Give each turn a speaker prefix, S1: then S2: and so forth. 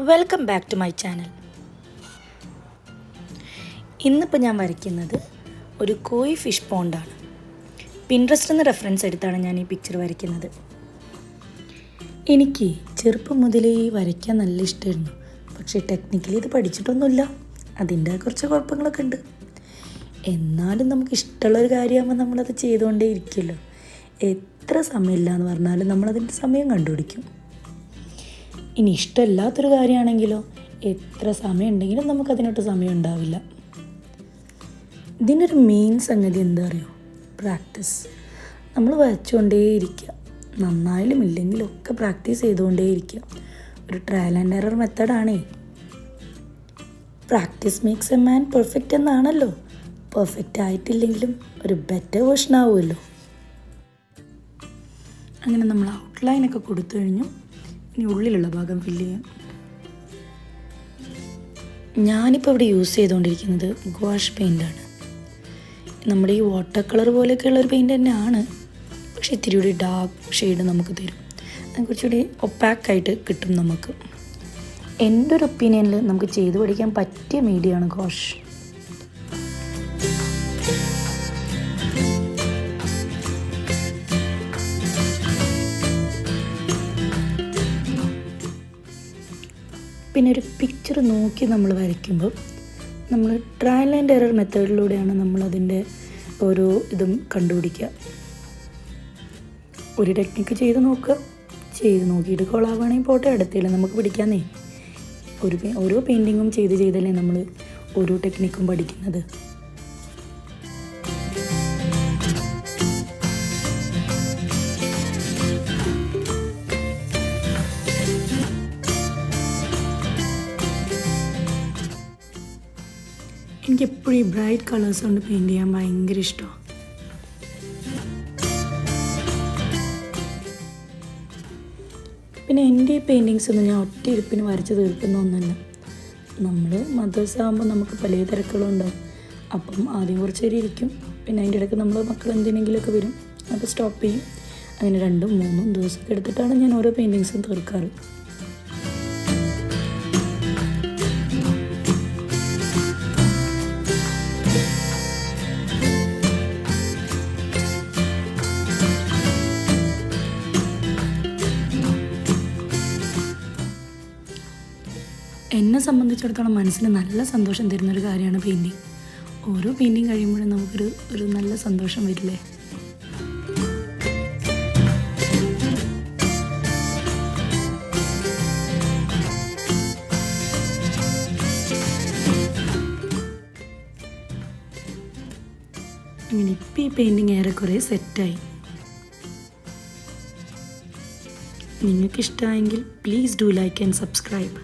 S1: Welcome back to my channel. ഇന്നിപ്പോൾ ഞാൻ വരയ്ക്കുന്നത് ഒരു കോയി ഫിഷ് പോണ്ടാണ്. പിൻട്രസ്റ്റ് എന്ന റെഫറൻസ് എടുത്താണ് ഞാൻ ഈ പിക്ചർ വരയ്ക്കുന്നത്. എനിക്ക് ചെറുപ്പം മുതലേ വരയ്ക്കാൻ നല്ല ഇഷ്ടമായിരുന്നു. പക്ഷേ ടെക്നിക്കലി ഇത് പഠിച്ചിട്ടൊന്നുമില്ല. അതിൻ്റെ കുറച്ച് കുഴപ്പങ്ങളൊക്കെ ഉണ്ട്. എന്നാലും നമുക്ക് ഇഷ്ടമുള്ളൊരു കാര്യമാകുമ്പോൾ നമ്മളത് ചെയ്തുകൊണ്ടേ ഇരിക്കുമല്ലോ. എത്ര സമയമില്ല എന്ന് പറഞ്ഞാലും നമ്മളതിൻ്റെ സമയം കണ്ടുപിടിക്കും. ഇനി ഇഷ്ടമില്ലാത്തൊരു കാര്യമാണെങ്കിലോ എത്ര സമയം ഉണ്ടെങ്കിലും നമുക്കതിനൊട്ട് സമയം ഉണ്ടാവില്ല. ഇതിനൊരു മെയിൻ സംഗതി എന്താ അറിയോ? പ്രാക്ടീസ്. നമ്മൾ വരച്ചുകൊണ്ടേയിരിക്കുക. നന്നായാലും ഇല്ലെങ്കിലും ഒക്കെ പ്രാക്ടീസ് ചെയ്തുകൊണ്ടേയിരിക്കുക. ഒരു ട്രയൽ ആൻഡ് എറർ മെത്തഡാണേ. Practice makes a man perfect എന്നാണല്ലോ. പെർഫെക്റ്റ് ആയിട്ടില്ലെങ്കിലും ഒരു ബെറ്റർ വേർഷൻ ആവുമല്ലോ. അങ്ങനെ നമ്മൾ ഔട്ട്ലൈനൊക്കെ കൊടുത്തു കഴിഞ്ഞു. ഇനി ഉള്ളിലുള്ള ഭാഗം ഫില്ല് ചെയ്യാം. ഞാനിപ്പോൾ ഇവിടെ യൂസ് ചെയ്തുകൊണ്ടിരിക്കുന്നത് ഗുവാഷ് പെയിൻ്റാണ്. നമ്മുടെ ഈ വാട്ടർ കളർ പോലെയൊക്കെയുള്ള ഒരു പെയിൻറ്റ് തന്നെയാണ്. പക്ഷേ ഇത്തിരി കൂടി ഡാർക്ക് ഷെയ്ഡ് നമുക്ക് തരും. അത് കുറച്ചുകൂടി ഒപ്പാക്കായിട്ട് കിട്ടും നമുക്ക്. എൻ്റെ ഒരു ഒപ്പീനിയനിൽ നമുക്ക് ചെയ്ത് പഠിക്കാൻ പറ്റിയ മീഡിയമാണ് ഗുവാഷ്. പിന്നെ ഒരു പിക്ചർ നോക്കി നമ്മൾ വരയ്ക്കുമ്പോൾ നമ്മൾ ട്രയൽ ആൻഡ് എറർ മെത്തേഡിലൂടെയാണ് നമ്മളതിൻ്റെ ഓരോ ഇതും കണ്ടുപിടിക്കുക. ഒരു ടെക്നിക്ക് ചെയ്ത് നോക്കുക. ചെയ്ത് നോക്കിയിട്ട് കൊളാവുകയാണെങ്കിൽ പോട്ടെ, അടുത്തില്ല നമുക്ക് പിടിക്കാന്നേ. ഓരോ പെയിൻറ്റിങ്ങും ചെയ്തല്ലേ നമ്മൾ ഓരോ ടെക്നിക്കും പഠിക്കുന്നത്. എനിക്കെപ്പോഴും ഈ ബ്രൈറ്റ് കളേഴ്സ് കൊണ്ട് പെയിൻറ്റ് ചെയ്യാൻ ഭയങ്കര ഇഷ്ടമാണ്. പിന്നെ എൻ്റെ ഈ പെയിൻറ്റിങ്സ് ഒന്നും ഞാൻ ഒറ്റ ഇരിപ്പിന് വരച്ച് തീർക്കുന്ന ഒന്നല്ല. നമ്മൾ മദേഴ്സ് ആകുമ്പോൾ നമുക്ക് പല തിരക്കുകളും ഉണ്ടാവും. അപ്പം ആദ്യം കുറച്ച് നേരം ഇരിക്കും. പിന്നെ അതിൻ്റെ ഇടയ്ക്ക് നമ്മൾ മക്കൾ എന്തിനെങ്കിലുമൊക്കെ വരും. അപ്പോൾ സ്റ്റോപ്പ് ചെയ്യും. അങ്ങനെ 2-3 ദിവസമൊക്കെ എടുത്തിട്ടാണ് ഞാൻ ഓരോ പെയിൻറ്റിങ്സും തീർക്കാറ്. എന്നെ സംബന്ധിച്ചിടത്തോളം മനസ്സിന് നല്ല സന്തോഷം തരുന്നൊരു കാര്യമാണ് പെയിൻറ്റിങ്. ഓരോ പെയിൻറ്റിങ് കഴിയുമ്പോഴും നമുക്കൊരു നല്ല സന്തോഷം വരില്ലേ. അങ്ങനെ ഇപ്പം ഈ പെയിൻറ്റിങ് ഏറെക്കുറെ സെറ്റായി. നിങ്ങൾക്കിഷ്ടമായെങ്കിൽ please do like and subscribe.